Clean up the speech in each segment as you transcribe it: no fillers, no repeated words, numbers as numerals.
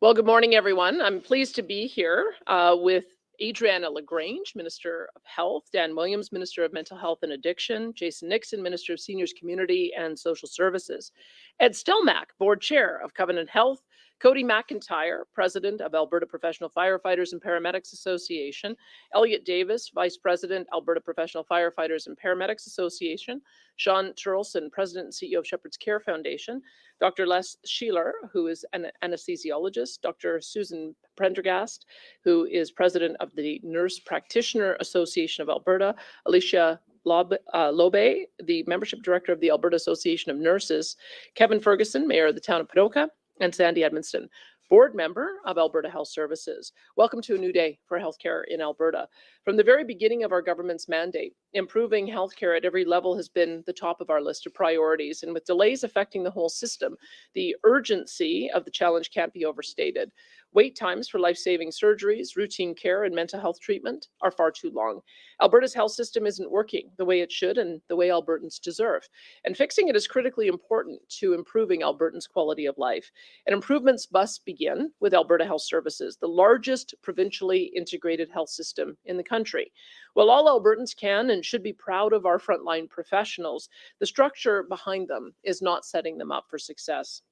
Well, good morning, everyone. I'm pleased to be here with Adriana LaGrange, Minister of Health, Dan Williams, Minister of Mental Health and Addiction, Jason Nixon, Minister of Seniors, Community and Social Services, Ed Stelmach, Board Chair of Covenant Health, Cody McIntyre, President of Alberta Professional Firefighters and Paramedics Association, Elliot Davis, Vice President, Alberta Professional Firefighters and Paramedics Association, Sean Turlson, President and CEO of Shepherd's Care Foundation, Dr. Les Sheeler, who is an anesthesiologist, Dr. Susan Prendergast, who is President of the Nurse Practitioner Association of Alberta, Alicia Lobe, the Membership Director of the Alberta Association of Nurses, Kevin Ferguson, Mayor of the Town of Padoka, and Sandy Edmonston, Board Member of Alberta Health Services. Welcome to a new day for healthcare in Alberta. From the very beginning of our government's mandate, improving healthcare at every level has been the top of our list of priorities. And with delays affecting the whole system, the urgency of the challenge can't be overstated. Wait times for life-saving surgeries, routine care, and mental health treatment are far too long. Alberta's health system isn't working the way it should and the way Albertans deserve. And fixing it is critically important to improving Albertans' quality of life. And improvements must begin with Alberta Health Services, the largest provincially integrated health system in the country. While all Albertans can and should be proud of our frontline professionals, the structure behind them is not setting them up for success.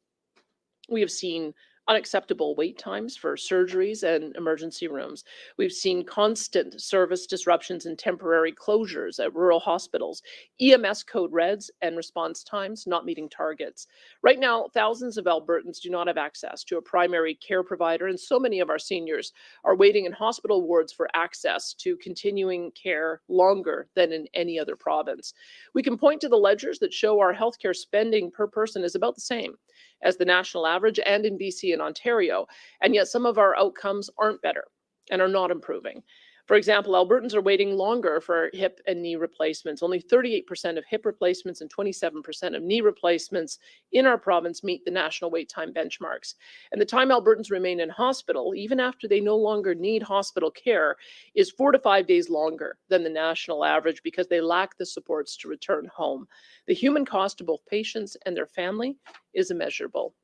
We have seen unacceptable wait times for surgeries and emergency rooms. We've seen constant service disruptions and temporary closures at rural hospitals, EMS code reds and response times not meeting targets. Right now, thousands of Albertans do not have access to a primary care provider, and so many of our seniors are waiting in hospital wards for access to continuing care longer than in any other province. We can point to the ledgers that show our healthcare spending per person is about the same as the national average and in BC and Ontario, and yet some of our outcomes aren't better and are not improving. For example, Albertans are waiting longer for hip and knee replacements. Only 38% of hip replacements and 27% of knee replacements in our province meet the national wait time benchmarks. And the time Albertans remain in hospital, even after they no longer need hospital care, is 4 to 5 days longer than the national average because they lack the supports to return home. The human cost to both patients and their family is immeasurable.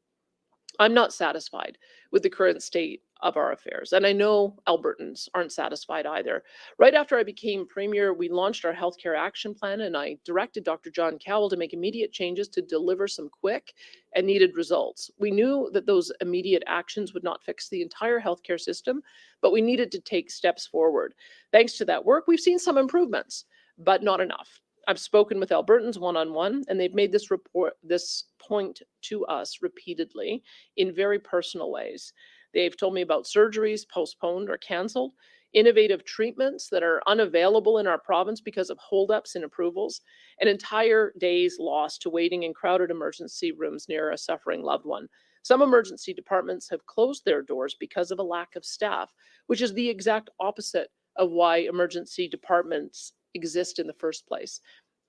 I'm not satisfied with the current state of our affairs, and I know Albertans aren't satisfied either. Right after I became Premier, we launched our Healthcare Action Plan, and I directed Dr. John Cowell to make immediate changes to deliver some quick and needed results. We knew that those immediate actions would not fix the entire healthcare system, but we needed to take steps forward. Thanks to that work, we've seen some improvements, but not enough. I've spoken with Albertans one-on-one, and they've made this point to us repeatedly in very personal ways. They've told me about surgeries postponed or canceled, innovative treatments that are unavailable in our province because of holdups in approvals, and entire days lost to waiting in crowded emergency rooms near a suffering loved one. Some emergency departments have closed their doors because of a lack of staff, which is the exact opposite of why emergency departments exist in the first place.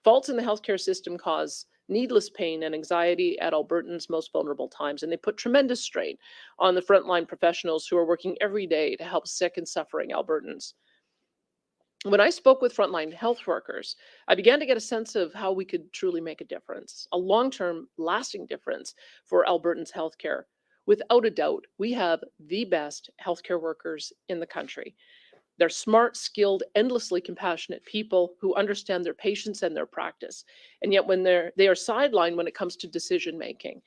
Faults in the healthcare system cause needless pain and anxiety at Albertans' most vulnerable times, and they put tremendous strain on the frontline professionals who are working every day to help sick and suffering Albertans. When I spoke with frontline health workers, I began to get a sense of how we could truly make a difference, a long-term, lasting difference for Albertans' healthcare. Without a doubt, we have the best healthcare workers in the country. They're smart, skilled, endlessly compassionate people who understand their patients and their practice. And yet when they are sidelined when it comes to decision making,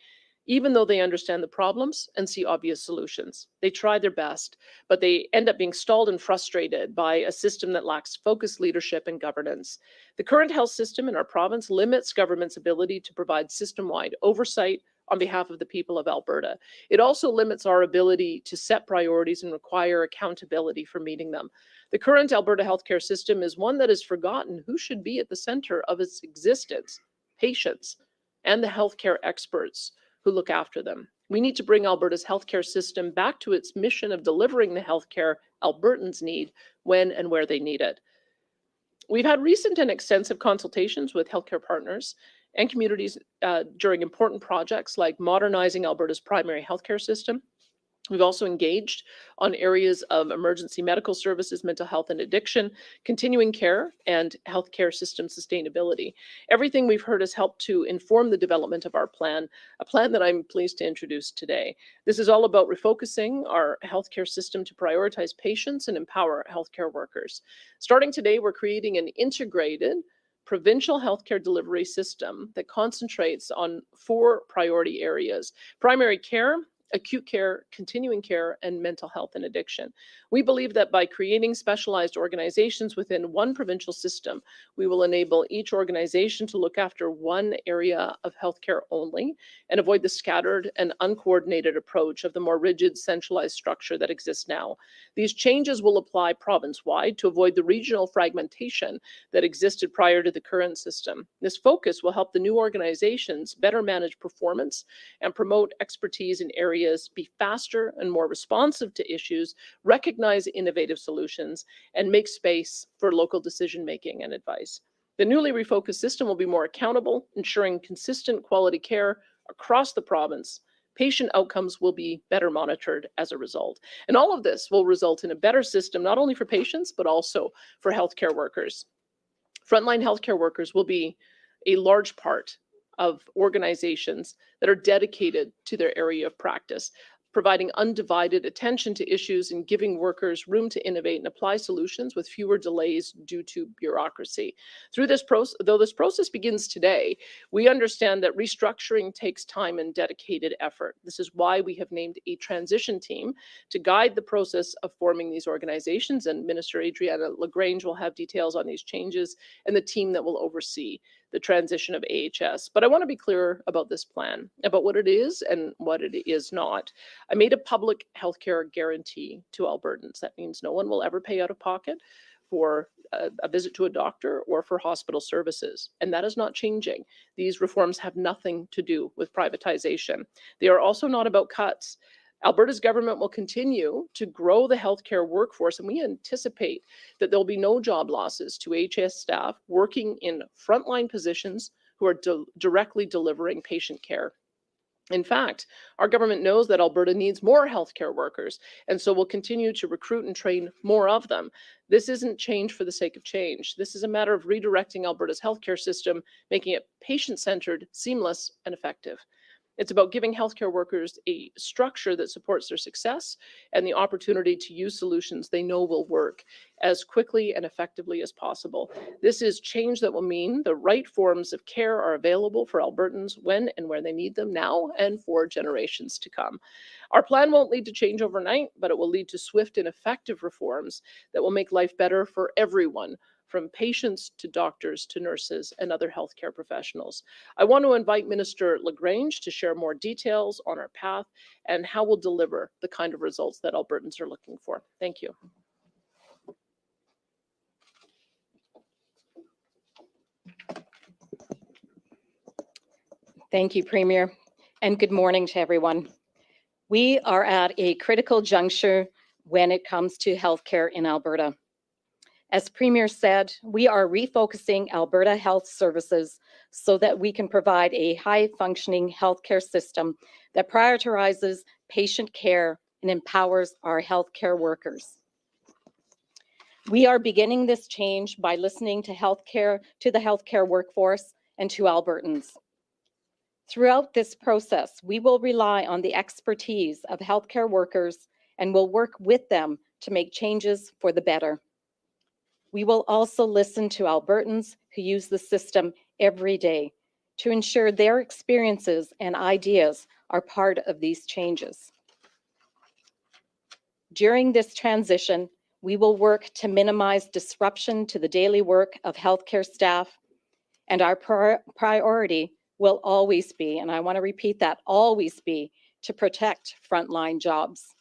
even though they understand the problems and see obvious solutions. They try their best, but they end up being stalled and frustrated by a system that lacks focused leadership and governance. The current health system in our province limits government's ability to provide system-wide oversight on behalf of the people of Alberta. It also limits our ability to set priorities and require accountability for meeting them. The current Alberta healthcare system is one that has forgotten who should be at the center of its existence: patients and the healthcare experts who look after them. We need to bring Alberta's healthcare system back to its mission of delivering the healthcare Albertans need when and where they need it. We've had recent and extensive consultations with healthcare partners and communities during important projects like modernizing Alberta's primary healthcare system, We've also engaged on areas of emergency medical services, mental health and addiction, continuing care, and healthcare system sustainability. Everything we've heard has helped to inform the development of our plan, a plan that I'm pleased to introduce today. This is all about refocusing our healthcare system to prioritize patients and empower healthcare workers. Starting today, we're creating an integrated provincial healthcare delivery system that concentrates on 4 priority areas: primary care, acute care, continuing care, and mental health and addiction. We believe that by creating specialized organizations within one provincial system, we will enable each organization to look after one area of healthcare only and avoid the scattered and uncoordinated approach of the more rigid, centralized structure that exists now. These changes will apply province-wide to avoid the regional fragmentation that existed prior to the current system. This focus will help the new organizations better manage performance and promote expertise in areas, be faster and more responsive to issues, recognize innovative solutions, and make space for local decision-making and advice. The newly refocused system will be more accountable, ensuring consistent quality care across the province. Patient outcomes will be better monitored as a result. And all of this will result in a better system, not only for patients, but also for healthcare workers. Frontline healthcare workers will be a large part of organizations that are dedicated to their area of practice, providing undivided attention to issues and giving workers room to innovate and apply solutions with fewer delays due to bureaucracy. Though this process begins today, we understand that restructuring takes time and dedicated effort. This is why we have named a transition team to guide the process of forming these organizations, and Minister Adriana LaGrange will have details on these changes and the team that will oversee the transition of AHS. But I want to be clear about this plan, about what it is and what it is not. I made a public healthcare guarantee to Albertans. That means no one will ever pay out of pocket for a visit to a doctor or for hospital services. And that is not changing. These reforms have nothing to do with privatization. They are also not about cuts. Alberta's government will continue to grow the healthcare workforce, and we anticipate that there will be no job losses to AHS staff working in frontline positions who are directly delivering patient care. In fact, our government knows that Alberta needs more healthcare workers, and so we'll continue to recruit and train more of them. This isn't change for the sake of change. This is a matter of redirecting Alberta's healthcare system, making it patient-centered, seamless, and effective. It's about giving healthcare workers a structure that supports their success and the opportunity to use solutions they know will work as quickly and effectively as possible. This is change that will mean the right forms of care are available for Albertans when and where they need them now and for generations to come. Our plan won't lead to change overnight, but it will lead to swift and effective reforms that will make life better for everyone, from patients to doctors to nurses and other healthcare professionals. I want to invite Minister LaGrange to share more details on our path and how we'll deliver the kind of results that Albertans are looking for. Thank you. Thank you, Premier, and good morning to everyone. We are at a critical juncture when it comes to healthcare in Alberta. As Premier said, we are refocusing Alberta Health Services so that we can provide a high-functioning healthcare system that prioritizes patient care and empowers our healthcare workers. We are beginning this change by listening to the healthcare workforce and to Albertans. Throughout this process, we will rely on the expertise of healthcare workers and will work with them to make changes for the better. We will also listen to Albertans who use the system every day to ensure their experiences and ideas are part of these changes. During this transition, we will work to minimize disruption to the daily work of healthcare staff, and our priority will always be, and I want to repeat that, always be, to protect frontline jobs.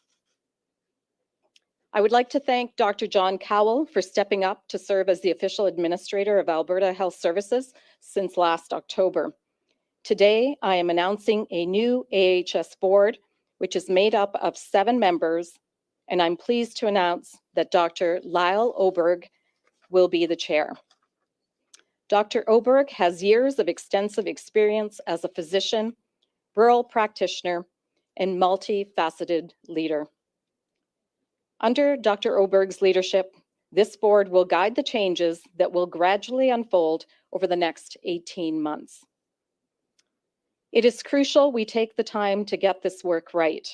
I would like to thank Dr. John Cowell for stepping up to serve as the official administrator of Alberta Health Services since last October. Today, I am announcing a new AHS board, which is made up of 7 members, and I'm pleased to announce that Dr. Lyle Oberg will be the chair. Dr. Oberg has years of extensive experience as a physician, rural practitioner, and multifaceted leader. Under Dr. Oberg's leadership, this board will guide the changes that will gradually unfold over the next 18 months. It is crucial we take the time to get this work right,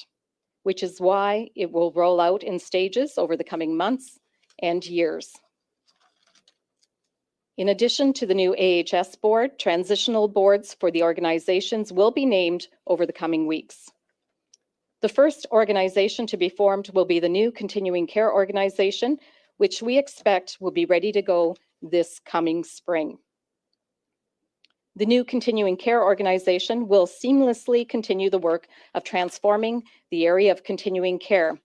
which is why it will roll out in stages over the coming months and years. In addition to the new AHS board, transitional boards for the organizations will be named over the coming weeks. The first organization to be formed will be the new continuing care organization, which we expect will be ready to go this coming spring. The new continuing care organization will seamlessly continue the work of transforming the area of continuing care,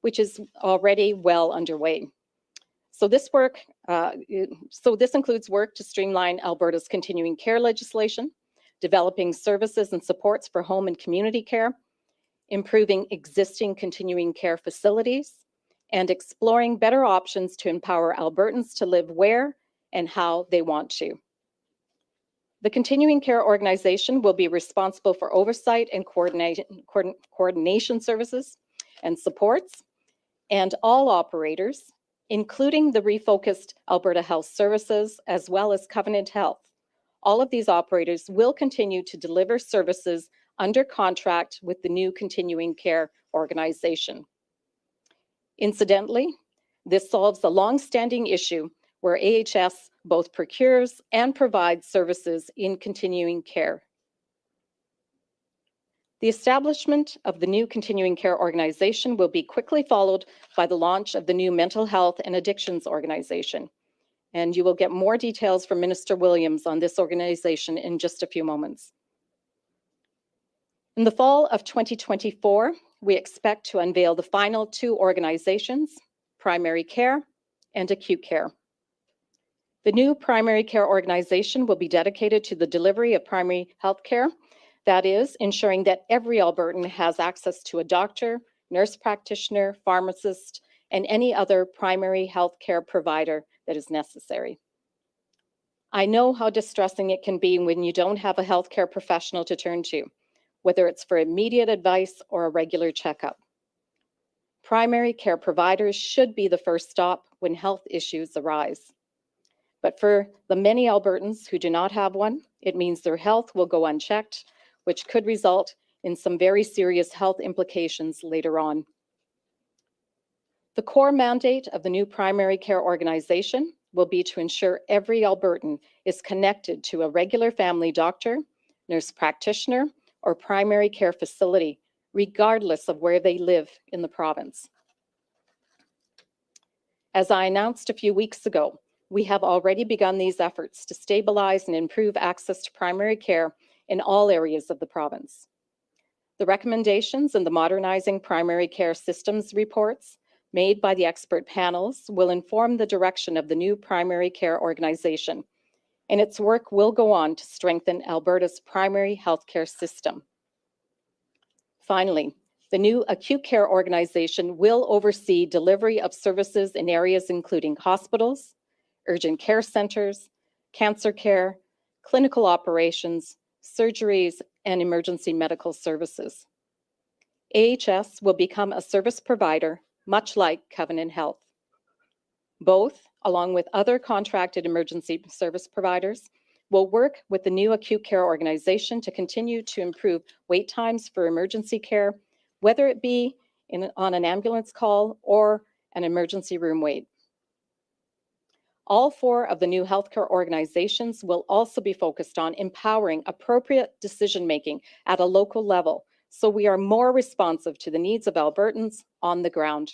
which is already well underway. So this includes work to streamline Alberta's continuing care legislation, developing services and supports for home and community care, improving existing continuing care facilities, and exploring better options to empower Albertans to live where and how they want to. The continuing care organization will be responsible for oversight and coordination services and supports, and all operators, including the refocused Alberta Health Services, as well as Covenant Health. All of these operators will continue to deliver services under contract with the new continuing care organization. Incidentally, this solves a long-standing issue where AHS both procures and provides services in continuing care. The establishment of the new continuing care organization will be quickly followed by the launch of the new mental health and addictions organization. And you will get more details from Minister Williams on this organization in just a few moments. In the fall of 2024, we expect to unveil the final two organizations, primary care and acute care. The new primary care organization will be dedicated to the delivery of primary health care, that is, ensuring that every Albertan has access to a doctor, nurse practitioner, pharmacist, and any other primary health care provider that is necessary. I know how distressing it can be when you don't have a healthcare professional to turn to, whether it's for immediate advice or a regular checkup. Primary care providers should be the first stop when health issues arise. But for the many Albertans who do not have one, it means their health will go unchecked, which could result in some very serious health implications later on. The core mandate of the new primary care organization will be to ensure every Albertan is connected to a regular family doctor, nurse practitioner, or primary care facility, regardless of where they live in the province. As I announced a few weeks ago, we have already begun these efforts to stabilize and improve access to primary care in all areas of the province. The recommendations in the Modernizing Primary Care Systems reports made by the expert panels will inform the direction of the new primary care organization, and its work will go on to strengthen Alberta's primary healthcare system. Finally, the new acute care organization will oversee delivery of services in areas including hospitals, urgent care centers, cancer care, clinical operations, surgeries, and emergency medical services. AHS will become a service provider, much like Covenant Health. Both, along with other contracted emergency service providers, will work with the new acute care organization to continue to improve wait times for emergency care, whether it be on an ambulance call or an emergency room wait. All four of the new healthcare organizations will also be focused on empowering appropriate decision-making at a local level, so we are more responsive to the needs of Albertans on the ground.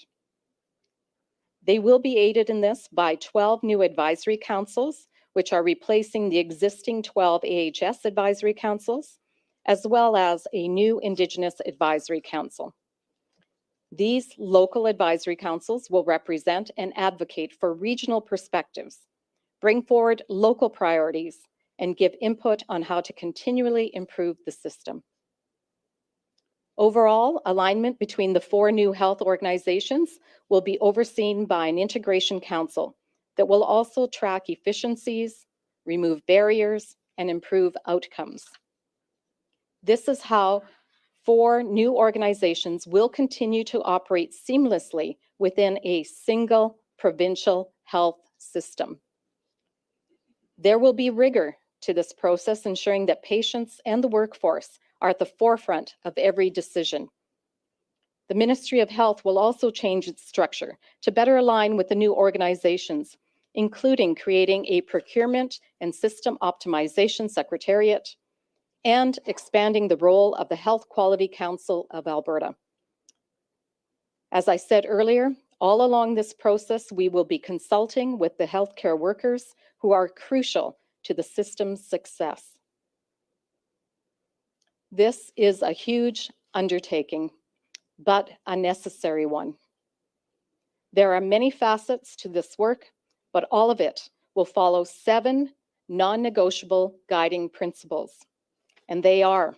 They will be aided in this by 12 new advisory councils, which are replacing the existing 12 AHS advisory councils, as well as a new Indigenous Advisory Council. These local advisory councils will represent and advocate for regional perspectives, bring forward local priorities, and give input on how to continually improve the system. Overall, alignment between the four new health organizations will be overseen by an integration council that will also track efficiencies, remove barriers, and improve outcomes. This is how 4 new organizations will continue to operate seamlessly within a single provincial health system. There will be rigor to this process, ensuring that patients and the workforce are at the forefront of every decision. The Ministry of Health will also change its structure to better align with the new organizations, including creating a procurement and system optimization secretariat and expanding the role of the Health Quality Council of Alberta. As I said earlier, all along this process, we will be consulting with the healthcare workers who are crucial to the system's success. This is a huge undertaking, but a necessary one. There are many facets to this work, but all of it will follow 7 non-negotiable guiding principles. And they are: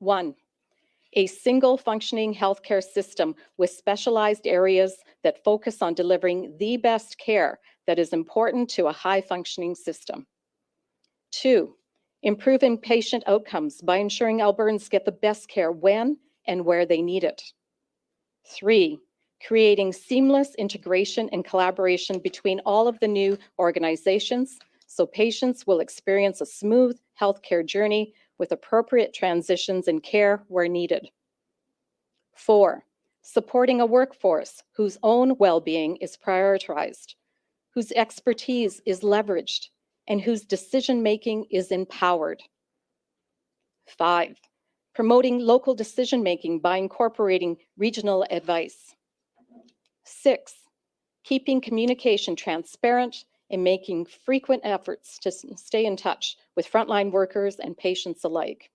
1, a single functioning healthcare system with specialized areas that focus on delivering the best care that is important to a high-functioning system. 2, improving patient outcomes by ensuring Albertans get the best care when and where they need it. 3, creating seamless integration and collaboration between all of the new organizations so patients will experience a smooth healthcare journey with appropriate transitions in care where needed. 4, supporting a workforce whose own well-being is prioritized, whose expertise is leveraged, and whose decision-making is empowered. 5, promoting local decision-making by incorporating regional advice. 6, keeping communication transparent and making frequent efforts to stay in touch with frontline workers and patients alike.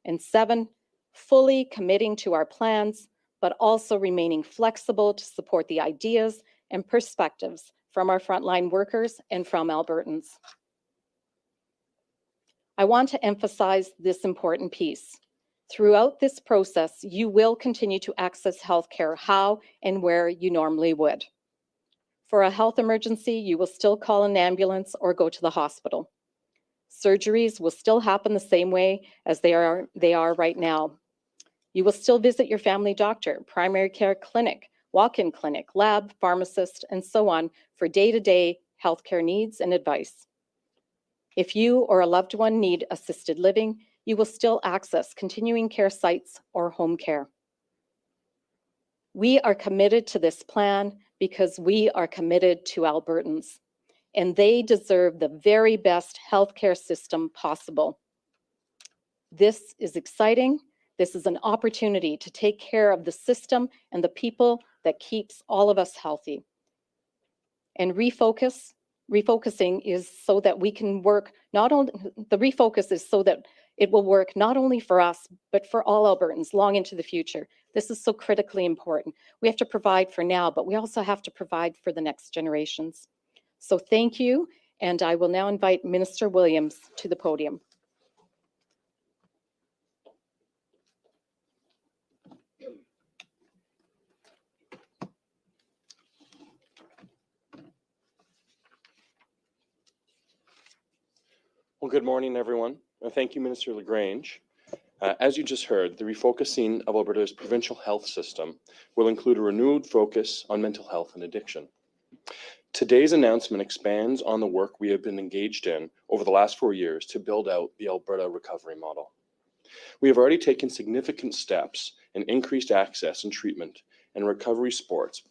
And 7, fully committing to our plans, but also remaining flexible to support the ideas and perspectives from our frontline workers and from Albertans. I want to emphasize this important piece. Throughout this process, you will continue to access healthcare how and where you normally would. For a health emergency, you will still call an ambulance or go to the hospital. Surgeries will still happen the same way as they are right now. You will still visit your family doctor, primary care clinic, walk-in clinic, lab, pharmacist, and so on for day-to-day healthcare needs and advice. If you or a loved one need assisted living, you will still access continuing care sites or home care. We are committed to this plan because we are committed to Albertans, and they deserve the very best healthcare system possible. This is exciting. This is an opportunity to take care of the system and the people that keeps all of us healthy. And refocusing is so that we can work refocus is so that it will work not only for us, but for all Albertans long into the future. This is so critically important. We have to provide for now, but we also have to provide for the next generations. So thank you, and I will now invite Minister Williams to the podium. Well, good morning, everyone. Thank you, Minister LaGrange. As you just heard, the refocusing of Alberta's provincial health system will include a renewed focus on mental health and addiction. Today's announcement expands on the work we have been engaged in over the last 4 years to build out the Alberta recovery model. We have already taken significant steps in increased access and treatment and recovery supports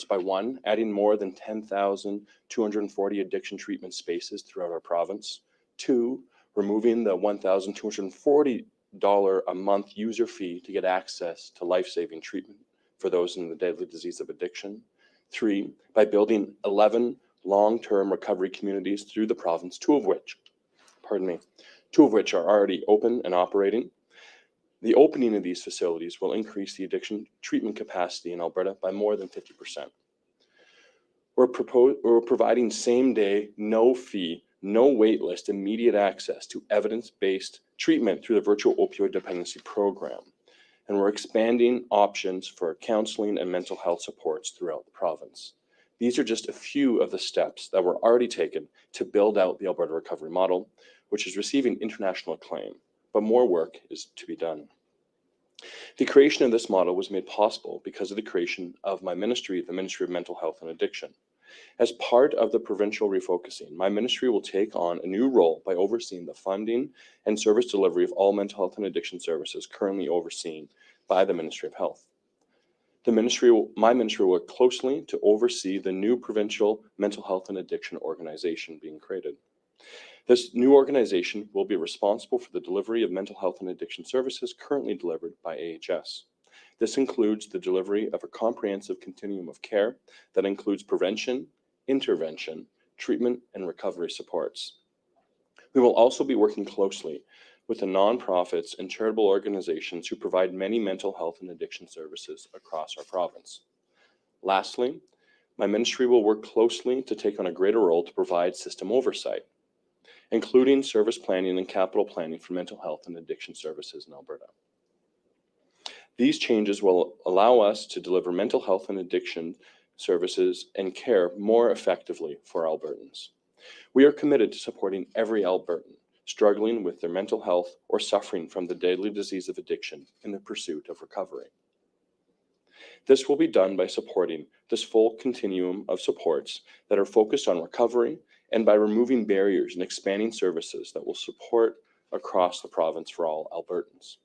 by 1, adding more than 10,240 addiction treatment spaces throughout our province, 2, removing the $1,240 a month user fee to get access to life-saving treatment for those in the deadly disease of addiction, 3, by building 11 long-term recovery communities through the province, 2 of which are already open and operating. The opening of these facilities will increase the addiction treatment capacity in Alberta by more than 50%. We're providing same-day, no-fee, no wait list, immediate access to evidence-based treatment through the virtual opioid dependency program. And we're expanding options for counseling and mental health supports throughout the province. These are just a few of the steps that were already taken to build out the Alberta recovery model, which is receiving international acclaim, but more work is to be done. The creation of this model was made possible because of the creation of my ministry, the Ministry of Mental Health and Addiction. As part of the provincial refocusing, my ministry will take on a new role by overseeing the funding and service delivery of all mental health and addiction services currently overseen by the Ministry of Health. My ministry will work closely to oversee the new provincial mental health and addiction organization being created. This new organization will be responsible for the delivery of mental health and addiction services currently delivered by AHS. This includes the delivery of a comprehensive continuum of care that includes prevention, intervention, treatment, and recovery supports. We will also be working closely with the nonprofits and charitable organizations who provide many mental health and addiction services across our province. Lastly, my ministry will work closely to take on a greater role to provide system oversight, including service planning and capital planning for mental health and addiction services in Alberta. These changes will allow us to deliver mental health and addiction services and care more effectively for Albertans. We are committed to supporting every Albertan struggling with their mental health or suffering from the deadly disease of addiction in the pursuit of recovery. This will be done by supporting this full continuum of supports that are focused on recovery and by removing barriers and expanding services that will support across the province for all Albertans.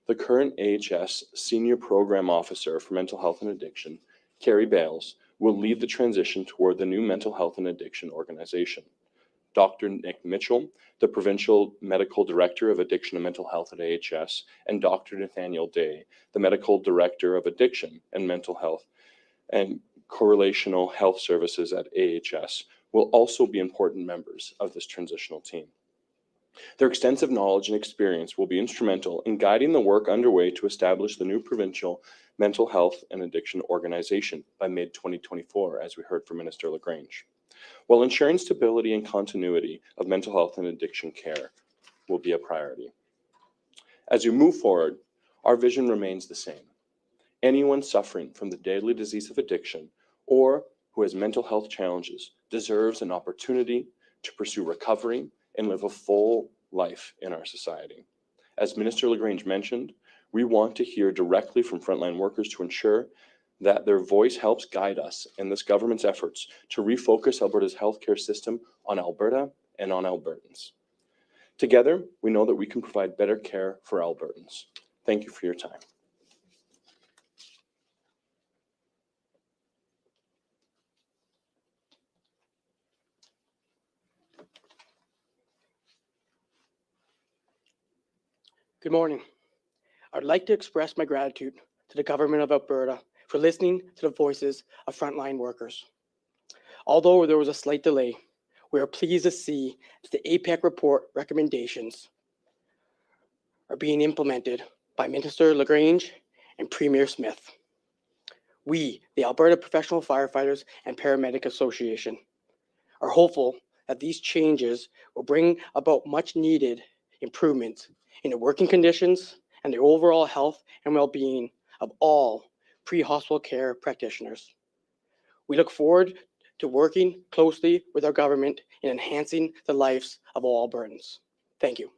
The current AHS Senior Program Officer for Mental Health and Addiction, Carrie Bales, will lead the transition toward the new Mental Health and Addiction organization. Dr. Nick Mitchell, the Provincial Medical Director of Addiction and Mental Health at AHS, and Dr. Nathaniel Day, the Medical Director of Addiction and Mental Health and Correlational Health Services at AHS, will also be important members of this transitional team. Their extensive knowledge and experience will be instrumental in guiding the work underway to establish the new provincial mental health and addiction organization by mid-2024, as we heard from Minister LaGrange, while ensuring stability and continuity of mental health and addiction care will be a priority. As we move forward, our vision remains the same. Anyone suffering from the deadly disease of addiction or who has mental health challenges deserves an opportunity to pursue recovery and live a full life in our society. As Minister LaGrange mentioned, we want to hear directly from frontline workers to ensure that their voice helps guide us in this government's efforts to refocus Alberta's healthcare system on Alberta and on Albertans. Together, we know that we can provide better care for Albertans. Thank you for your time. Good morning. I'd like to express my gratitude to the Government of Alberta for listening to the voices of frontline workers. Although there was a slight delay, we are pleased to see that the APEC report recommendations are being implemented by Minister LaGrange and Premier Smith. We, the Alberta Professional Firefighters and Paramedic Association, are hopeful that these changes will bring about much needed improvements in the working conditions and the overall health and well-being of all pre-hospital care practitioners. We look forward to working closely with our government in enhancing the lives of all Albertans. Thank you.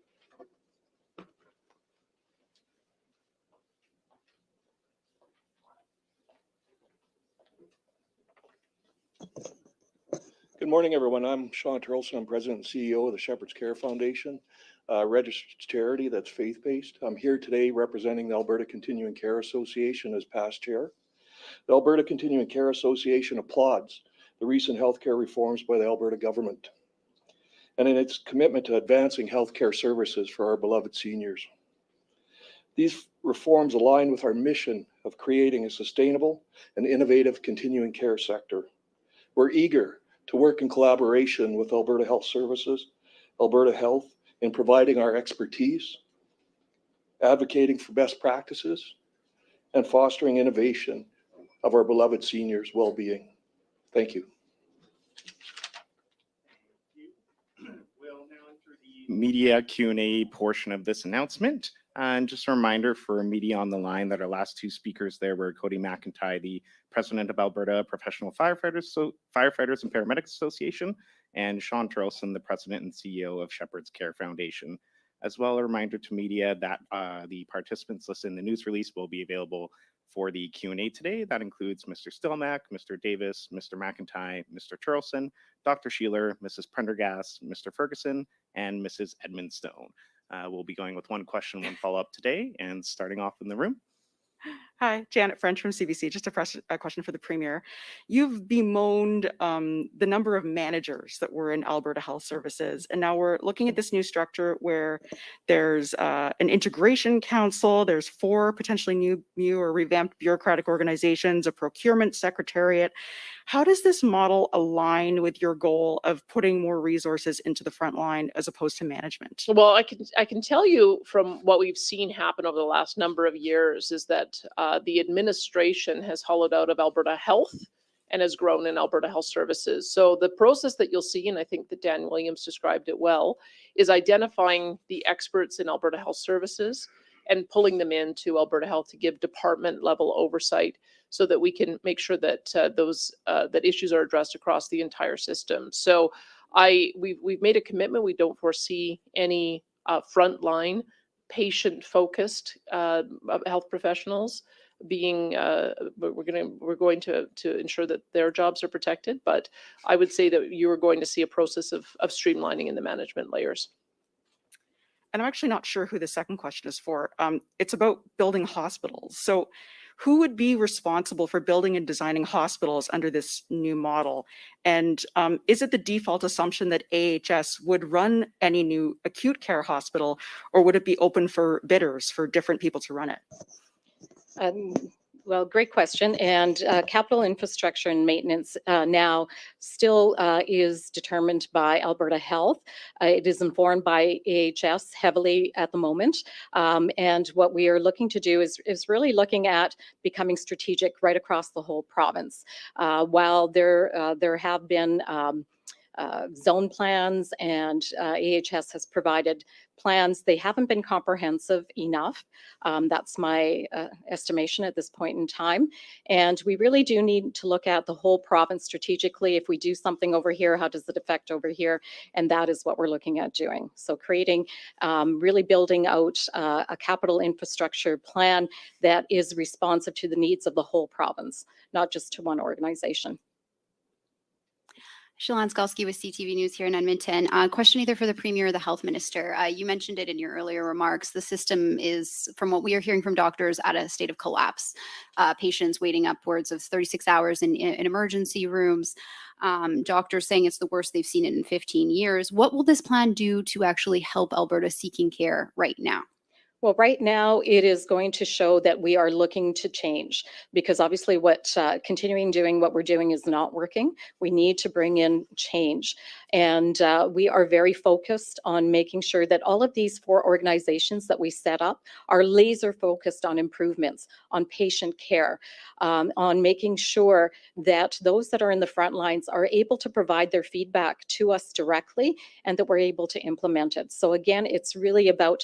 Good morning, everyone. I'm Sean Turlson. I'm President and CEO of the Shepherd's Care Foundation, a registered charity that's faith-based. I'm here today representing the Alberta Continuing Care Association as past chair. The Alberta Continuing Care Association applauds the recent healthcare reforms by the Alberta government and in its commitment to advancing healthcare services for our beloved seniors. These reforms align with our mission of creating a sustainable and innovative continuing care sector. We're eager to work in collaboration with Alberta Health Services, Alberta Health, in providing our expertise, advocating for best practices, and fostering innovation of our beloved seniors' well-being. Thank you. We'll now enter the media Q&A portion of this announcement. And just a reminder for media on the line that our last two speakers there were Cody McIntyre, the president of Alberta Professional Firefighters and Paramedics Association, and Sean Turlson, the president and CEO of Shepherd's Care Foundation. As well, a reminder to media that the participants listed in the news release will be available for the Q&A today. That includes Mr. Stilmack, Mr. Davis, Mr. McIntyre, Mr. Turlson, Dr. Sheeler, Mrs. Prendergast, Mr. Ferguson, and Mrs. Edmondstone. We'll be going with one question, one follow-up today, and starting off in the room. Hi, Janet French from CBC. Just a question for the Premier. You've bemoaned the number of managers that were in Alberta Health Services, and now we're looking at this new structure where there's an integration council, there's 4 potentially new or revamped bureaucratic organizations, a procurement secretariat. How does this model align with your goal of putting more resources into the front line as opposed to management? Well, I can tell you from what we've seen happen over the last number of years is that the administration has hollowed out of Alberta Health and has grown in Alberta Health Services. So the process that you'll see, and I think that Dan Williams described it well, is identifying the experts in Alberta Health Services and pulling them into Alberta Health to give department level oversight so that we can make sure that that issues are addressed across the entire system. So we've made a commitment. We don't foresee any frontline patient-focused health professionals being. We're going to ensure that their jobs are protected. But I would say that you are going to see a process of streamlining in the management layers. And I'm actually not sure who the second question is for. It's about building hospitals. So who would be responsible for building and designing hospitals under this new model? And is it the default assumption that AHS would run any new acute care hospital, or would it be open for bidders for different people to run it? Well, great question. And capital infrastructure and maintenance now still is determined by Alberta Health. It is informed by AHS heavily at the moment. And what we are looking to do is really looking at becoming strategic right across the whole province. While there have been zone plans and AHS has provided plans, they haven't been comprehensive enough. That's my estimation at this point in time. And we really do need to look at the whole province strategically. If we do something over here, how does it affect over here? And that is what we're looking at doing. So creating, really building out a capital infrastructure plan that is responsive to the needs of the whole province, not just to one organization. Shalon Skalski with CTV News here in Edmonton. Question either for the Premier or the Health Minister. You mentioned it in your earlier remarks. The system is, from what we are hearing from doctors, at a state of collapse. Patients waiting upwards of 36 hours in emergency rooms. Doctors saying it's the worst they've seen it in 15 years. What will this plan do to actually help Alberta seeking care right now? Well, right now it is going to show that we are looking to change, because obviously what continuing doing what we're doing is not working. We need to bring in change. And we are very focused on making sure that all of these 4 organizations that we set up are laser focused on improvements, on patient care, on making sure that those that are in the front lines are able to provide their feedback to us directly and that we're able to implement it. So again, it's really about,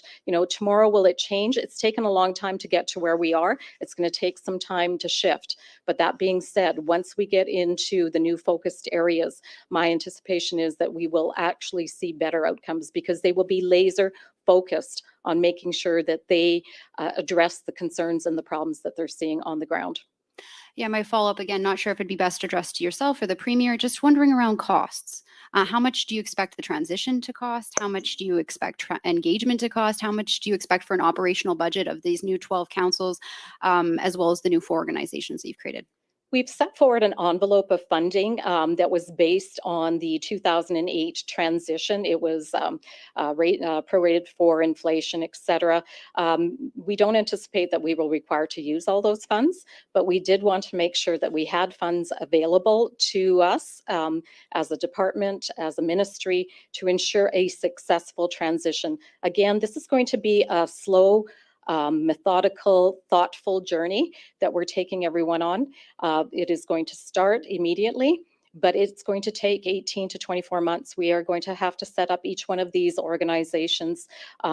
tomorrow will it change? It's taken a long time to get to where we are. It's going to take some time to shift. But that being said, once we get into the new focused areas, my anticipation is that we will actually see better outcomes, because they will be laser focused on making sure that they address the concerns and the problems that they're seeing on the ground. Yeah, my follow-up, again, not sure if it'd be best addressed to yourself or the Premier, just wondering around costs. How much do you expect the transition to cost? How much do you expect engagement to cost? How much do you expect for an operational budget of these new 12 councils, as well as the new 4 organizations that you've created? We've set forward an envelope of funding that was based on the 2008 transition. It was prorated for inflation, et cetera. We don't anticipate that we will require to use all those funds, but we did want to make sure that we had funds available to us as a department, as a ministry, to ensure a successful transition. Again, this is going to be a slow, methodical, thoughtful journey that we're taking everyone on. It is going to start immediately, but it's going to take 18 to 24 months. We are going to have to set up each one of these organizations,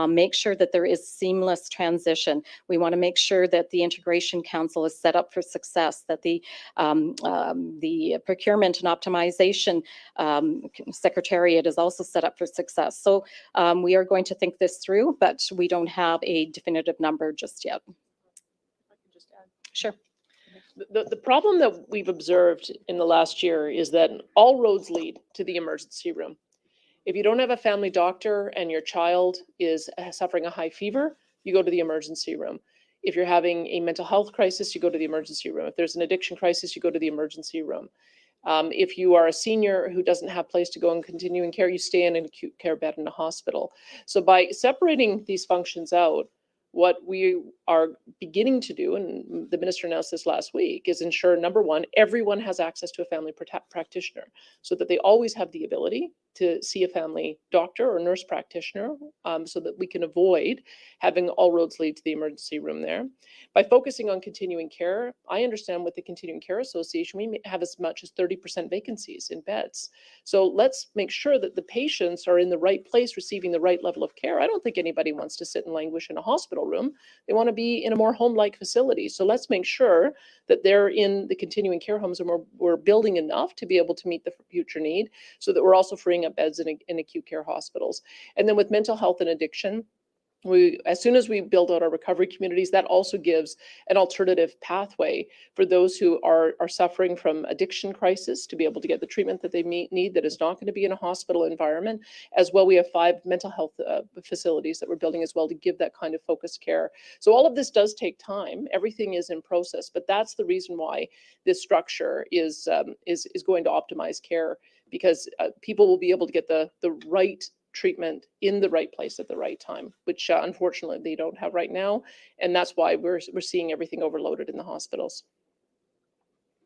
make sure that there is seamless transition. We want to make sure that the Integration Council is set up for success, that the Procurement and Optimization Secretariat is also set up for success. So we are going to think this through, but we don't have a definitive number just yet. Sure. The problem that we've observed in the last year is that all roads lead to the emergency room. If you don't have a family doctor and your child is suffering a high fever, you go to the emergency room. If you're having a mental health crisis, you go to the emergency room. If there's an addiction crisis, you go to the emergency room. If you are a senior who doesn't have place to go in continuing care, you stay in an acute care bed in a hospital. So by separating these functions out, what we are beginning to do, and the minister announced this last week, is ensure, number one, everyone has access to a family practitioner so that they always have the ability to see a family doctor or nurse practitioner, so that we can avoid having all roads lead to the emergency room there. By focusing on continuing care, I understand with the Continuing Care Association, we may have as much as 30% vacancies in beds. So let's make sure that the patients are in the right place, receiving the right level of care. I don't think anybody wants to sit and languish in a hospital room. They want to be in a more home-like facility. So let's make sure that they're in the continuing care homes, and we're building enough to be able to meet the future need, so that we're also freeing up beds in acute care hospitals. And then with mental health and addiction, as soon as we build out our recovery communities, that also gives an alternative pathway for those who are suffering from addiction crisis to be able to get the treatment that they need that is not going to be in a hospital environment. As well, we have 5 mental health facilities that we're building as well to give that kind of focused care. So all of this does take time. Everything is in process, but that's the reason why this structure is going to optimize care, because people will be able to get the right treatment in the right place at the right time, which unfortunately they don't have right now. And that's why we're seeing everything overloaded in the hospitals.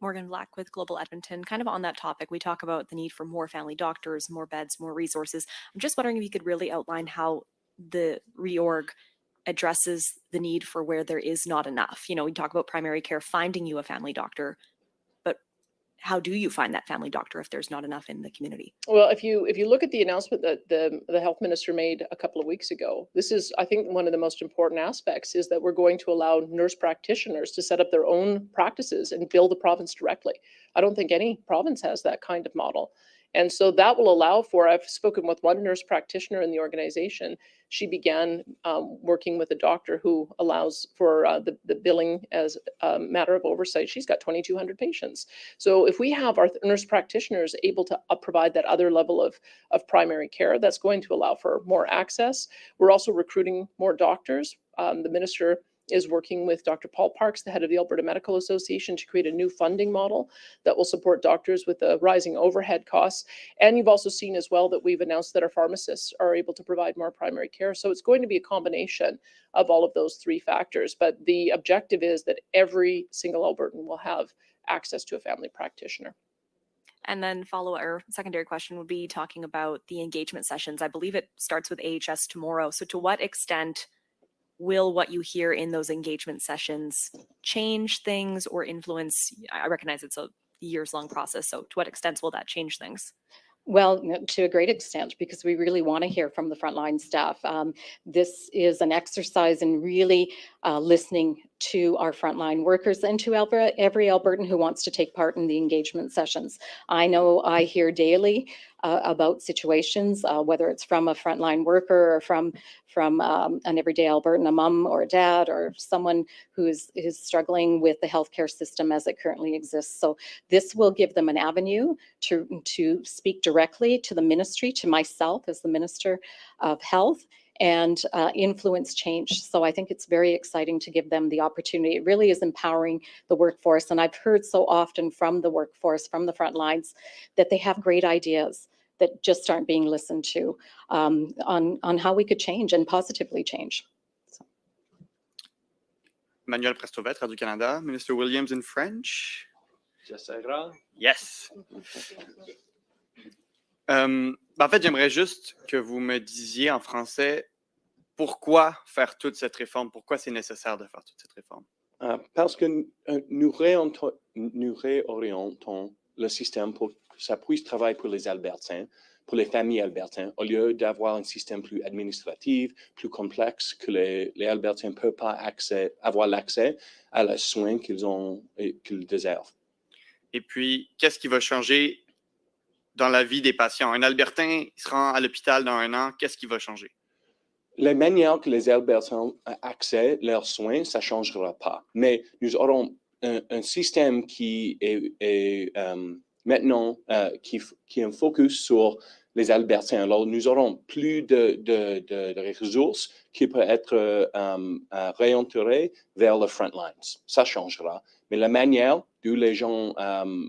Morgan Black with Global Edmonton. Kind of on that topic, we talk about the need for more family doctors, more beds, more resources. I'm just wondering if you could really outline how the reorg addresses the need for where there is not enough. You know, we talk about primary care, finding you a family doctor, but how do you find that family doctor if there's not enough in the community? Well, if you look at the announcement that the health minister made a couple of weeks ago, this is, I think, one of the most important aspects, is that we're going to allow nurse practitioners to set up their own practices and bill the province directly. I don't think any province has that kind of model. And so that will allow for, I've spoken with one nurse practitioner in the organization. She began working with a doctor who allows for the billing as a matter of oversight. She's got 2,200 patients. So if we have our nurse practitioners able to provide that other level of primary care, that's going to allow for more access. We're also recruiting more doctors. The minister is working with Dr. Paul Parks, the head of the Alberta Medical Association, to create a new funding model that will support doctors with the rising overhead costs. And you've also seen as well that we've announced that our pharmacists are able to provide more primary care. So it's going to be a combination of all of those 3 factors. But the objective is that every single Albertan will have access to a family practitioner. And then our secondary question would be talking about the engagement sessions. I believe it starts with AHS tomorrow. So to what extent will what you hear in those engagement sessions change things or influence? I recognize it's a years-long process, so to what extent will that change things? Well, to a great extent, because we really want to hear from the frontline staff. This is an exercise in really listening to our frontline workers and to every Albertan who wants to take part in the engagement sessions. I know I hear daily about situations, whether it's from a frontline worker or from an everyday Albertan, a mom or a dad or someone who is struggling with the healthcare system as it currently exists. So this will give them an avenue to speak directly to the ministry, to myself as the Minister of Health, and influence change. So I think it's very exciting to give them the opportunity. It really is empowering the workforce. And I've heard so often from the workforce, from the front lines, that they have great ideas that just aren't being listened to on how we could change and positively change. So. Manuel Prestovet, Radio-Canada. Minister Williams in French. Yes. En fait, j'aimerais juste que vous me disiez en français pourquoi faire toute cette réforme, pourquoi c'est nécessaire de faire toute cette réforme. Parce que nous réorientons le système pour ça puisse travailler pour les Albertains, pour les familles albertaines, au lieu d'avoir un système plus administratif, plus complexe, que les Albertains ne peuvent pas avoir l'accès à les soins qu'ils désirent. Et puis, qu'est-ce qui va changer dans la vie des patients? Un Albertain, il se rend à l'hôpital dans 1 an, qu'est-ce qui va changer? La manière que les Albertains accèdent leurs soins, ça ne changera pas. Mais nous aurons un système qui est maintenant, qui est un focus sur les Albertains. Alors, nous aurons plus de ressources qui peuvent être réorientées vers le front lines. Ça changera. Mais la manière dont les gens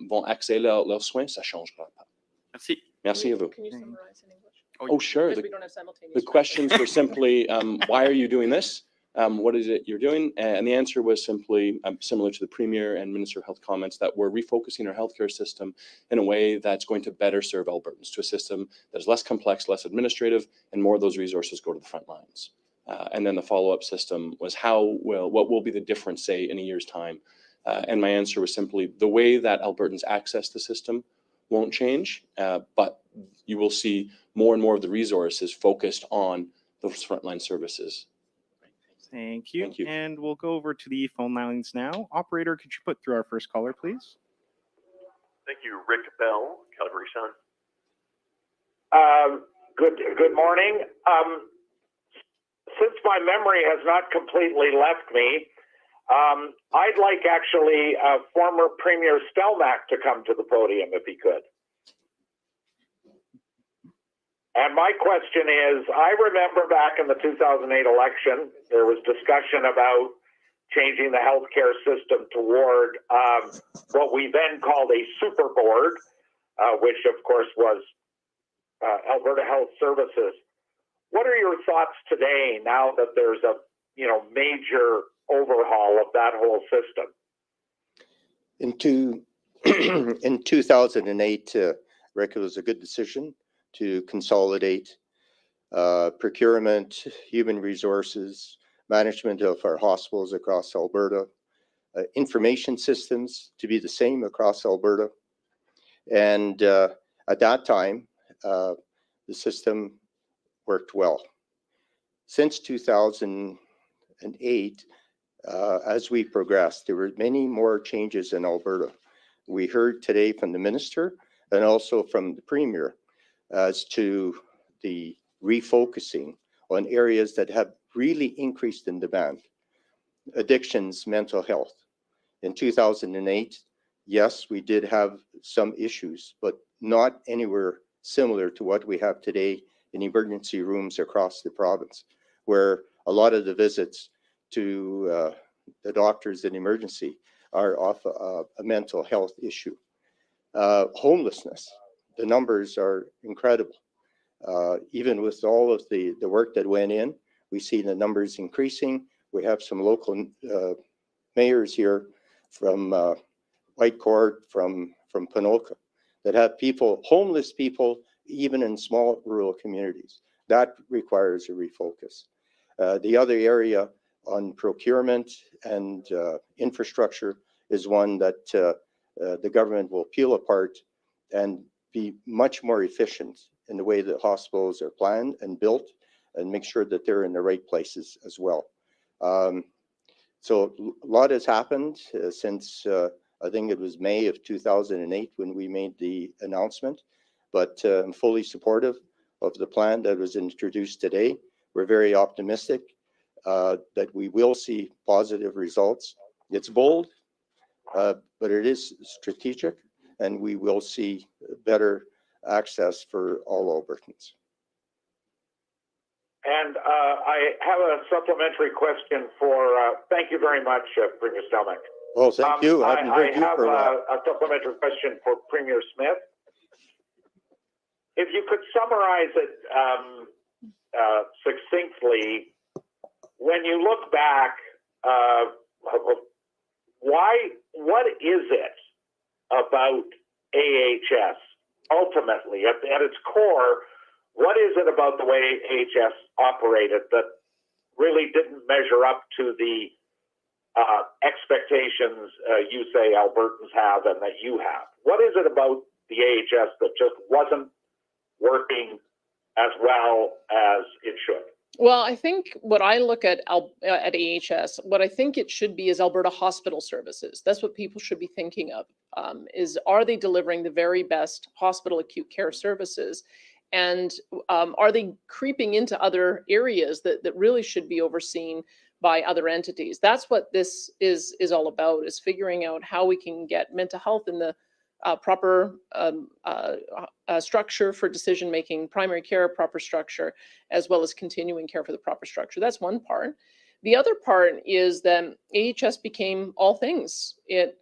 vont accéder leurs soins, ça ne changera pas. Merci. Merci à vous. Can you summarize in English? Oh, sure. Because we don't have simultaneous. The questions were simply, why are you doing this? What is it you're doing? And the answer was simply similar to the Premier and Minister of Health comments, that we're refocusing our healthcare system in a way that's going to better serve Albertans, to a system that is less complex, less administrative, and more of those resources go to the front lines. And then the follow-up system was what will be the difference, say, in a year's time? And my answer was simply the way that Albertans access the system won't change, but you will see more and more of the resources focused on those frontline services. Thank you. Thank you. And we'll go over to the phone lines now. Operator, could you put through our first caller, please? Thank you, Rick Bell, Calgary Sun. Good morning. Since my memory has not completely left me, I'd like actually former Premier Stelmach to come to the podium if he could. And my question is, I remember back in the 2008 election, there was discussion about changing the healthcare system toward what we then called a super board, which of course was Alberta Health Services. What are your thoughts today now that there's a major overhaul of that whole system? In 2008, Rick, it was a good decision to consolidate procurement, human resources, management of our hospitals across Alberta, information systems to be the same across Alberta. And at that time, the system worked well. Since 2008, as we progressed, there were many more changes in Alberta. We heard today from the minister and also from the premier as to the refocusing on areas that have really increased in demand. Addictions, mental health. In 2008, yes, we did have some issues, but not anywhere similar to what we have today in emergency rooms across the province, where a lot of the visits to the doctors in emergency are off a mental health issue. Homelessness, the numbers are incredible. Even with all of the work that went in, we see the numbers increasing. We have some local mayors here from Whitecourt, from Ponoka, that have homeless people, even in small rural communities. That requires a refocus. The other area on procurement and infrastructure is one that the government will peel apart and be much more efficient in the way that hospitals are planned and built, and make sure that they're in the right places as well. So a lot has happened since I think it was May of 2008 when we made the announcement, but I'm fully supportive of the plan that was introduced today. We're very optimistic that we will see positive results. It's bold, but it is strategic, and we will see better access for all Albertans. And I have a supplementary question for, thank you very much, Premier Stelmach. Well, thank you. I have a supplementary question for Premier Smith. If you could summarize it succinctly, when you look back, what is it about AHS ultimately at its core? What is it about the way AHS operated that really didn't measure up to the expectations you say Albertans have and that you have? What is it about the AHS that just wasn't working as well as it should? Well, I think what I look at AHS, what I think it should be is Alberta Hospital Services. That's what people should be thinking of. Is are they delivering the very best hospital acute care services? And are they creeping into other areas that really should be overseen by other entities? That's what this is all about, is figuring out how we can get mental health in the proper structure for decision-making, primary care proper structure, as well as continuing care for the proper structure. That's one part. The other part is that AHS became all things. It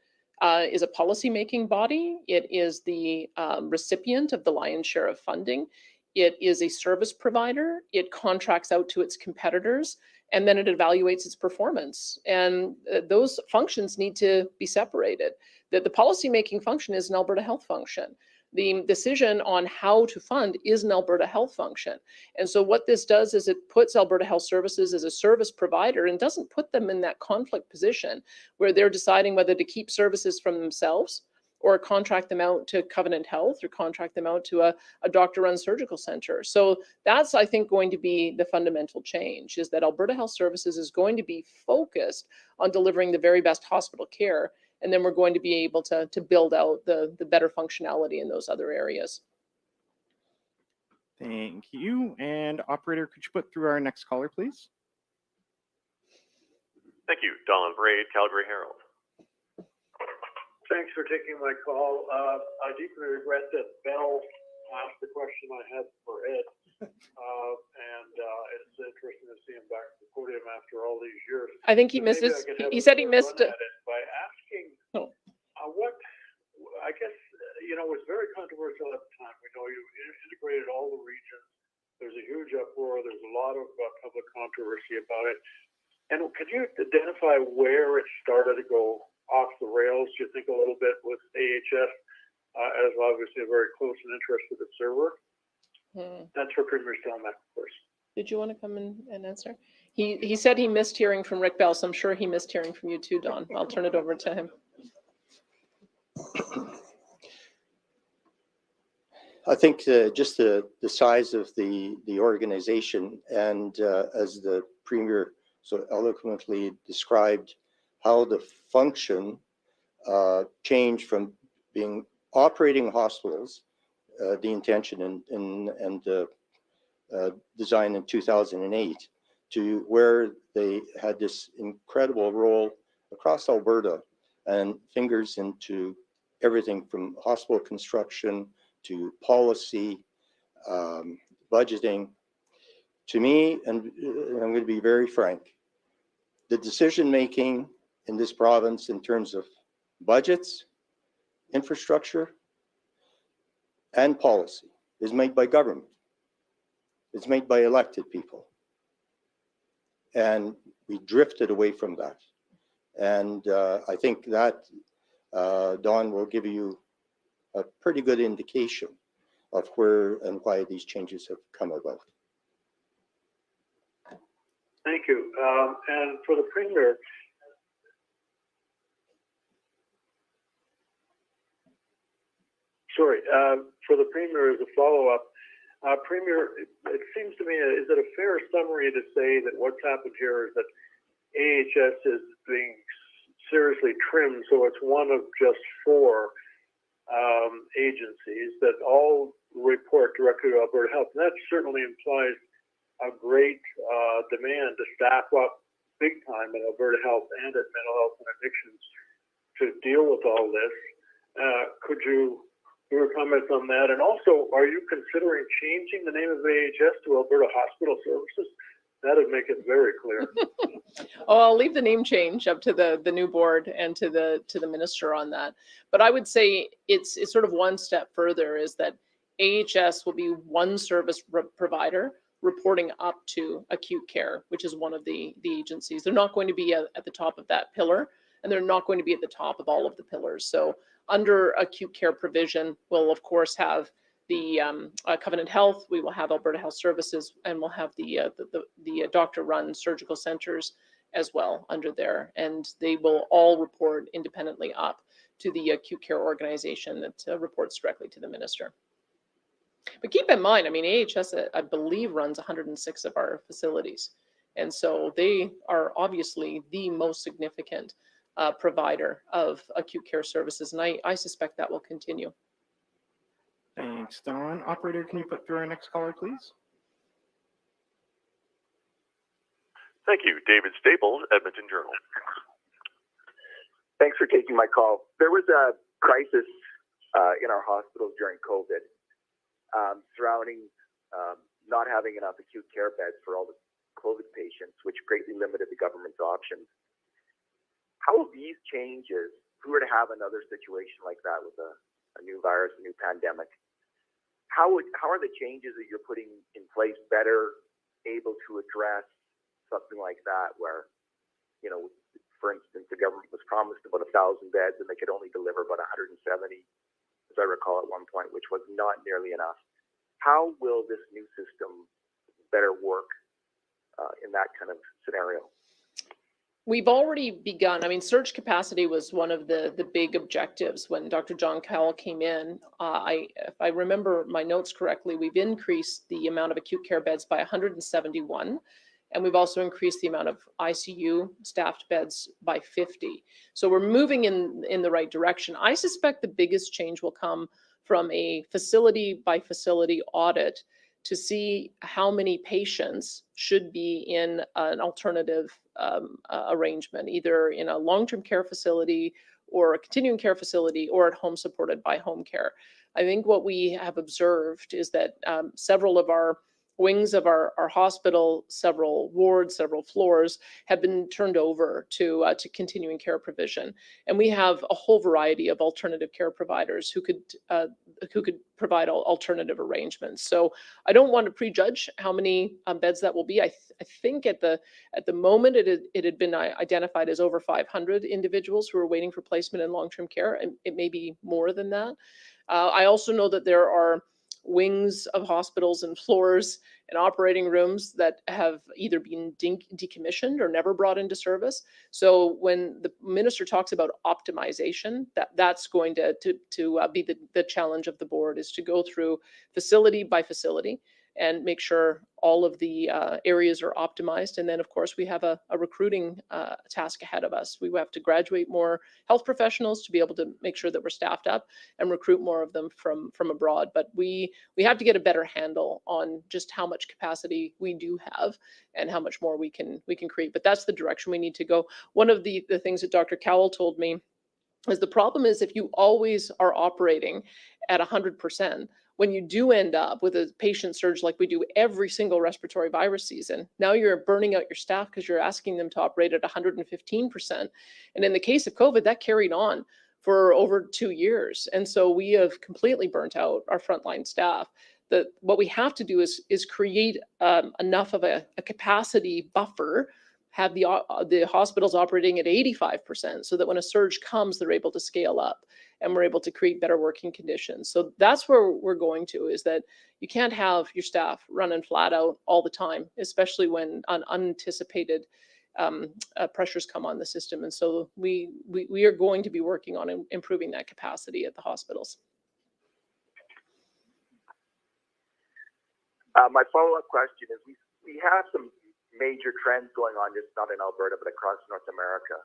is a policy-making body. It is the recipient of the lion's share of funding. It is a service provider. It contracts out to its competitors, and then it evaluates its performance. And those functions need to be separated. That the policy-making function is an Alberta Health function. The decision on how to fund is an Alberta Health function. And so what this does is it puts Alberta Health Services as a service provider and doesn't put them in that conflict position where they're deciding whether to keep services from themselves or contract them out to Covenant Health or contract them out to a doctor-run surgical center. So that's, I think, going to be the fundamental change, is that Alberta Health Services is going to be focused on delivering the very best hospital care, and then we're going to be able to build out the better functionality in those other areas. Thank you. And operator, could you put through our next caller, please? Thank you. Donald Braid, Calgary Herald. Thanks for taking my call. I deeply regret that Bell asked the question I had for Ed. It's interesting to see him back at the podium after all these years. I think he missed his, he said he missed it. By asking what, I guess, it was very controversial at the time. We know you integrated all the regions. There's a huge uproar. There's a lot of public controversy about it. And could you identify where it started to go off the rails? Do you think a little bit with AHS as obviously a very close and interested observer? That's for Premier Stelmach, of course. Did you want to come in and answer? He said he missed hearing from Rick Bell, so I'm sure he missed hearing from you too, Don. I'll turn it over to him. I think just the size of the organization, and as the Premier so eloquently described, how the function changed from being operating hospitals, the intention and design in 2008, to where they had this incredible role across Alberta and fingers into everything from hospital construction to policy, budgeting. To me, and I'm going to be very frank, the decision-making in this province in terms of budgets, infrastructure, and policy is made by government. It's made by elected people. And we drifted away from that. And I think that Don will give you a pretty good indication of where and why these changes have come about. Thank you. And for the Premier, for the Premier as a follow-up, Premier, it seems to me, is it a fair summary to say that what's happened here is that AHS is being seriously trimmed, so it's one of just 4 agencies that all report directly to Alberta Health, and that certainly implies a great demand to staff up big time at Alberta Health and at Mental Health and Addictions to deal with all this. Could you do your comments on that? And also, are you considering changing the name of AHS to Alberta Hospital Services? That would make it very clear. Oh, I'll leave the name change up to the new board and to the minister on that. But I would say it's sort of one step further, is that AHS will be one service provider reporting up to acute care, which is one of the agencies. They're not going to be at the top of that pillar, and they're not going to be at the top of all of the pillars. So under acute care provision, we'll of course have the Covenant Health, we will have Alberta Health Services, and we'll have the doctor-run surgical centers as well under there, and they will all report independently up to the acute care organization that reports directly to the minister. But keep in mind, I mean, AHS, I believe, runs 106 of our facilities. And so they are obviously the most significant provider of acute care services. And I suspect that will continue. Thanks, Don. Operator, can you put through our next caller, please? Thank you. David Staples, Edmonton Journal. Thanks for taking my call. There was a crisis in our hospitals during COVID surrounding not having enough acute care beds for all the COVID patients, which greatly limited the government's options. How will these changes, if we were to have another situation like that with a new virus, a new pandemic, how are the changes that you're putting in place better able to address something like that where, you know, for instance, the government was promised about 1,000 beds and they could only deliver about 170, as I recall at one point, which was not nearly enough. How will this new system better work in that kind of scenario? We've already begun. I mean, surge capacity was one of the big objectives when Dr. John Cowell came in. If I remember my notes correctly, we've increased the amount of acute care beds by 171. And we've also increased the amount of ICU staffed beds by 50. So we're moving in the right direction. I suspect the biggest change will come from a facility by facility audit to see how many patients should be in an alternative arrangement, either in a long-term care facility or a continuing care facility or at home supported by home care. I think what we have observed is that several of our wings of our hospital, several wards, several floors have been turned over to continuing care provision. And we have a whole variety of alternative care providers who could provide alternative arrangements. So I don't want to prejudge how many beds that will be. I think at the moment it had been identified as over 500 individuals who are waiting for placement in long-term care, and it may be more than that. I also know that there are wings of hospitals and floors and operating rooms that have either been decommissioned or never brought into service. So when the minister talks about optimization, that's going to be the challenge of the board, is to go through facility by facility and make sure all of the areas are optimized. And then, of course, we have a recruiting task ahead of us. We have to graduate more health professionals to be able to make sure that we're staffed up and recruit more of them from abroad. But we have to get a better handle on just how much capacity we do have and how much more we can create. But that's the direction we need to go. One of the things that Dr. Cowell told me is the problem is if you always are operating at 100%, when you do end up with a patient surge like we do every single respiratory virus season, now you're burning out your staff because you're asking them to operate at 115%. And in the case of COVID, that carried on for over 2 years. And so we have completely burnt out our frontline staff. What we have to do is create enough of a capacity buffer, have the hospitals operating at 85% so that when a surge comes, they're able to scale up and we're able to create better working conditions. So that's where we're going to, is that you can't have your staff running flat out all the time, especially when unanticipated pressures come on the system. And so we are going to be working on improving that capacity at the hospitals. My follow-up question is we have some major trends going on, just not in Alberta, but across North America,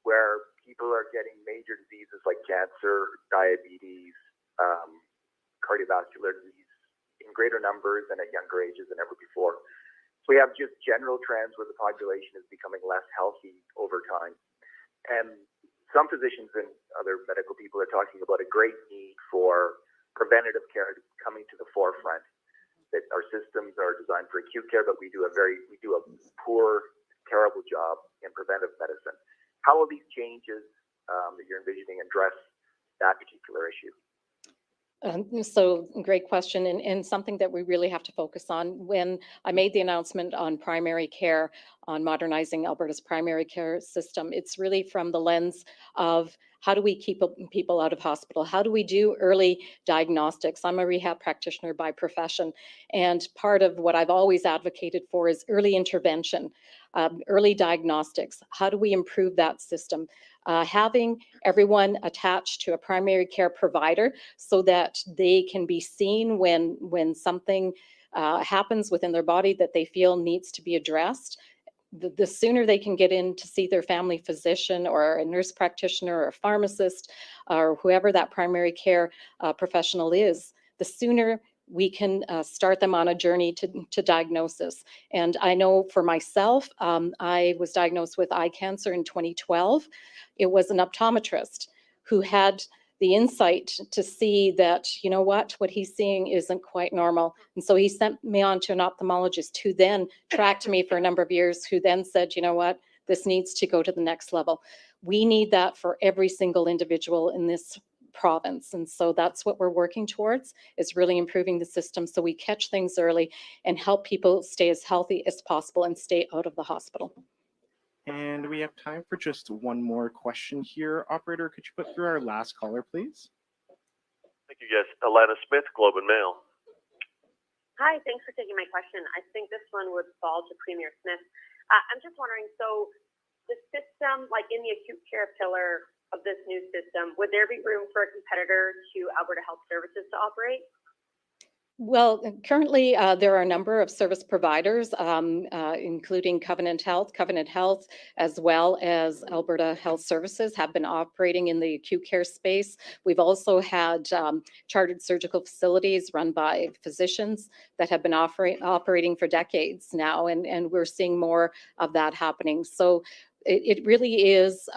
where people are getting major diseases like cancer, diabetes, cardiovascular disease in greater numbers and at younger ages than ever before. So we have just general trends where the population is becoming less healthy over time. And some physicians and other medical people are talking about a great need for preventative care coming to the forefront. That our systems are designed for acute care, but we do a poor, terrible job in preventive medicine. How will these changes that you're envisioning address that particular issue? So great question, and something that we really have to focus on. When I made the announcement on primary care, on modernizing Alberta's primary care system, it's really from the lens of how do we keep people out of hospital? How do we do early diagnostics? I'm a rehab practitioner by profession, and part of what I've always advocated for is early intervention. early diagnostics. How do we improve that system? Having everyone attached to a primary care provider so that they can be seen when something happens within their body that they feel needs to be addressed. The sooner they can get in to see their family physician or a nurse practitioner or a pharmacist or whoever that primary care professional is, the sooner we can start them on a journey to diagnosis. And I know for myself, I was diagnosed with eye cancer in 2012. It was an optometrist who had the insight to see that, you know what he's seeing isn't quite normal. And so he sent me on to an ophthalmologist who then tracked me for a number of years, who then said, you know what, this needs to go to the next level. We need that for every single individual in this province. And so that's what we're working towards, is really improving the system so we catch things early and help people stay as healthy as possible and stay out of the hospital. And we have time for just one more question here. Operator, could you put through our last caller, please? Thank you, yes. Alana Smith, Globe and Mail. Hi, thanks for taking my question. I think this one would fall to Premier Smith. I'm just wondering, so the system, like in the acute care pillar of this new system, would there be room for a competitor to Alberta Health Services to operate? Well, currently there are a number of service providers, including Covenant Health, as well as Alberta Health Services have been operating in the acute care space. We've also had chartered surgical facilities run by physicians that have been operating for decades now, and we're seeing more of that happening. So it really is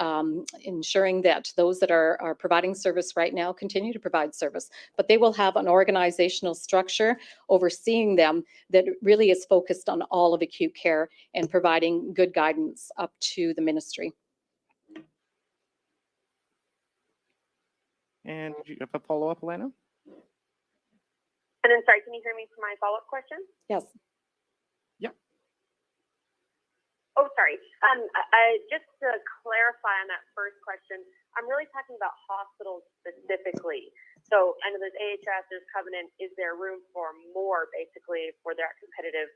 ensuring that those that are providing service right now continue to provide service, but they will have an organizational structure overseeing them that really is focused on all of acute care and providing good guidance up to the ministry. And did you have a follow-up, Alana? And then, sorry, can you hear me for my follow-up question? Yes. Oh, sorry. Just to clarify on that first question, I'm really talking about hospitals specifically. So I know there's AHS, there's Covenant. Is there room for more, basically, for that competitive,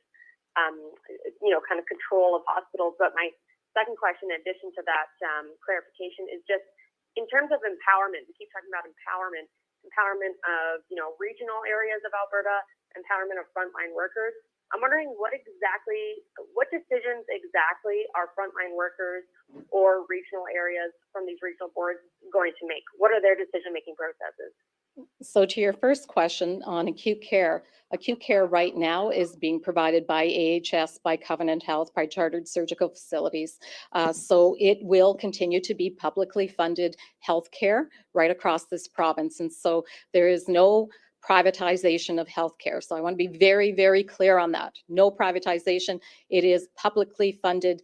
kind of control of hospitals? But my second question, in addition to that clarification, is just in terms of empowerment. We keep talking about empowerment of, regional areas of Alberta, empowerment of frontline workers. I'm wondering what decisions exactly are frontline workers or regional areas from these regional boards going to make? What are their decision-making processes? So to your first question on acute care right now is being provided by AHS, by Covenant Health, by chartered surgical facilities. So it will continue to be publicly funded healthcare right across this province. And so there is no privatization of healthcare. So I want to be very, very clear on that. No privatization. It is publicly funded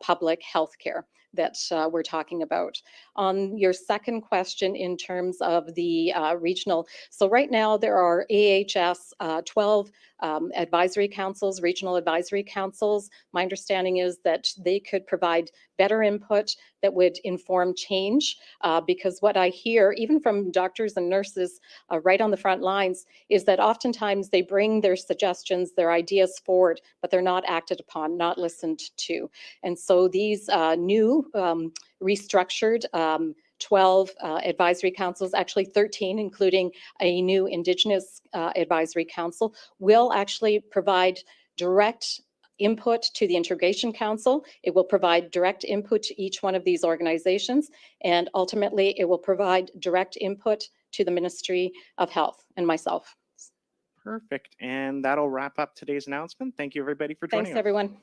public healthcare that we're talking about. On your second question in terms of the regional, so right now there are AHS 12 advisory councils, regional advisory councils. My understanding is that they could provide better input that would inform change, because what I hear, even from doctors and nurses right on the front lines, is that oftentimes they bring their suggestions, their ideas forward, but they're not acted upon, not listened to. And so these new restructured 12 advisory councils, actually 13, including a new Indigenous advisory council, will actually provide direct input to the Integration Council. It will provide direct input to each one of these organizations, and ultimately it will provide direct input to the Ministry of Health and myself. Perfect. And that'll wrap up today's announcement. Thank you, everybody, for joining us. Thanks, everyone.